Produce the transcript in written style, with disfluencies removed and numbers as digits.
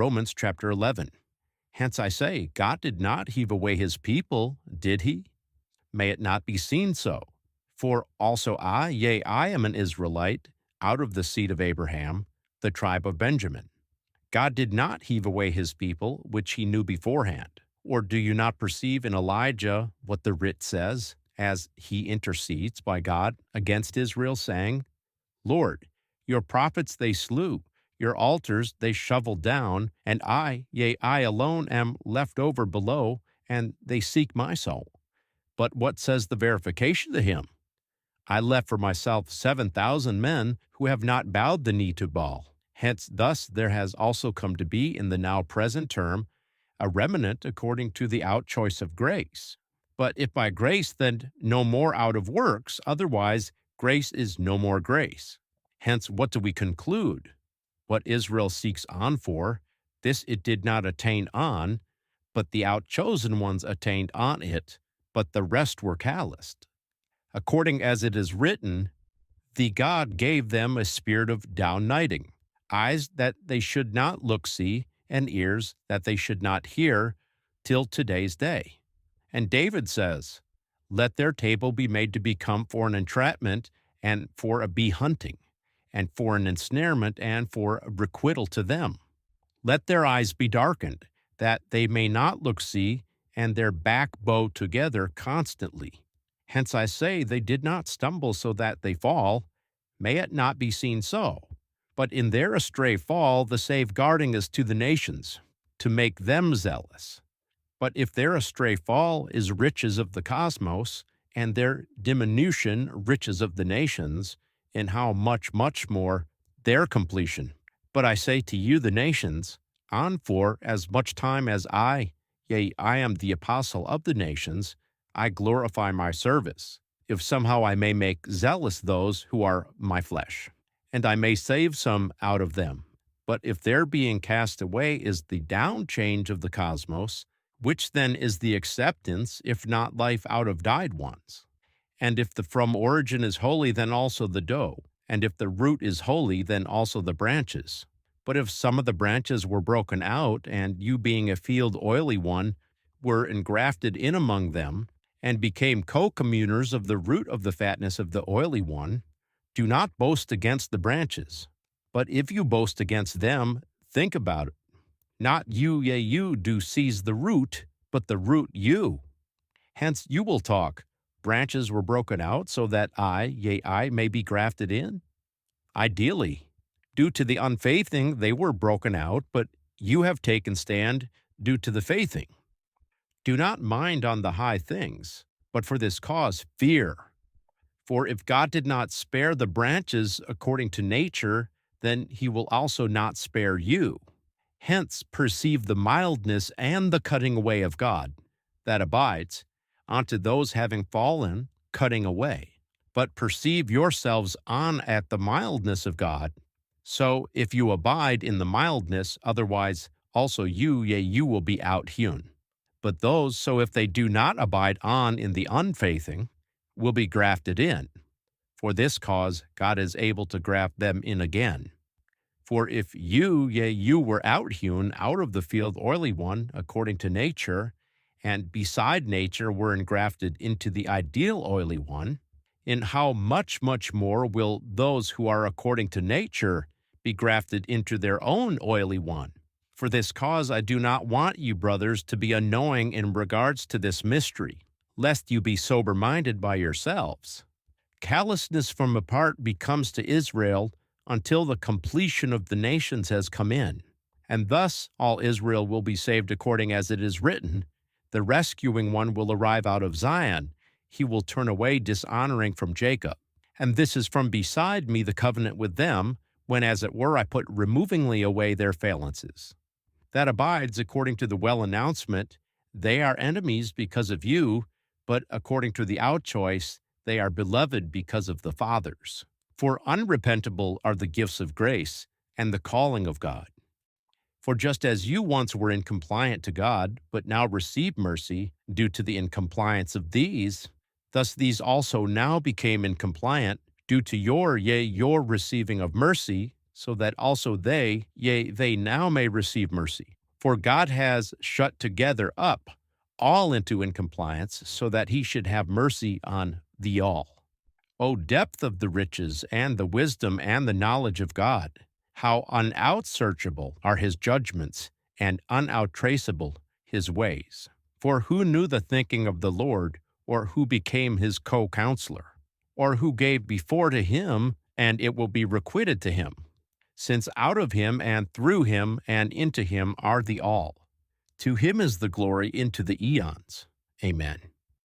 Romans chapter 11. Hence I say, God did not heave away his people, did he? May it not be seen so. For also I, yea, I am an Israelite, out of the seed of Abraham, the tribe of Benjamin. God did not heave away his people, which he knew beforehand. Or do you not perceive in Elijah what the writ says, as he intercedes by God against Israel, saying, Lord, your prophets they slew, your altars they shoveled down, and I, yea, I alone am left over below, and they seek my soul. But what says the verification to him? I left for myself 7,000 men who have not bowed the knee to Baal. Hence, thus there has also come to be in the now present term a remnant according to the outchoice of grace. But if by grace, then no more out of works, otherwise grace is no more grace. Hence, what do we conclude? What Israel seeks on for, this it did not attain on, but the outchosen ones attained on it, but the rest were calloused. According as it is written, the God gave them a spirit of downnighting, eyes that they should not look see, and ears that they should not hear, till today's day. And David says, Let their table be made to become for an entrapment, and for a bee hunting, and for an ensnarement, and for a requital to them. Let their eyes be darkened, that they may not look see, and their back bow together constantly. Hence I say, they did not stumble so that they fall. May it not be seen so. But in their astray fall, the safeguarding is to the nations, to make them zealous. But if their astray fall is riches of the cosmos, and their diminution riches of the nations, in how much more their completion. But I say to you, the nations, on for as much time as I, yea, I am the apostle of the nations, I glorify my service, if somehow I may make zealous those who are my flesh, and I may save some out of them. But if their being cast away is the down change of the cosmos, which then is the acceptance, if not life out of died ones? And if the from origin is holy, then also the dough, and if the root is holy, then also the branches. But if some of the branches were broken out, and you being a field oily one, were engrafted in among them, and became co-communers of the root of the fatness of the oily one, do not boast against the branches. But if you boast against them, think about it. Not you, yea, you do seize the root, but the root you. Hence you will talk, branches were broken out so that I, yea, I may be grafted in? Ideally, due to the unfaithing they were broken out, but you have taken stand due to the faithing. Do not mind on the high things, but for this cause fear. For if God did not spare the branches according to nature, then he will also not spare you. Hence perceive the mildness and the cutting away of God, that abides, unto those having fallen, cutting away. But perceive yourselves on at the mildness of God. So if you abide in the mildness, otherwise also you, yea, you will be out-hewn. But those, so if they do not abide on in the unfaithing, will be grafted in. For this cause God is able to graft them in again. For if you, yea, you were out-hewn out of the field oily one, according to nature, and beside nature were engrafted into the ideal oily one, in how much more will those who are according to nature be grafted into their own oily one? For this cause I do not want you, brothers, to be unknowing in regards to this mystery, lest you be sober-minded by yourselves. Callousness from apart becomes to Israel until the completion of the nations has come in. And thus all Israel will be saved according as it is written, the rescuing one will arrive out of Zion, he will turn away dishonoring from Jacob. And this is from beside me the covenant with them, when as it were I put removingly away their faillances. That abides according to the well announcement, they are enemies because of you, but according to the outchoice, they are beloved because of the fathers. For unrepentable are the gifts of grace and the calling of God. For just as you once were incompliant to God, but now receive mercy due to the incompliance of these, thus these also now became incompliant due to your receiving of mercy, so that also they, yea, they now may receive mercy. For God has shut together up all into incompliance, so that he should have mercy on the all. O depth of the riches and the wisdom and the knowledge of God! How unoutsearchable are his judgments and unoutraceable his ways. For who knew the thinking of the Lord, or who became his co-counselor? Or who gave before to him, and it will be requited to him? Since out of him and through him and into him are the all. To him is the glory into the eons. Amen.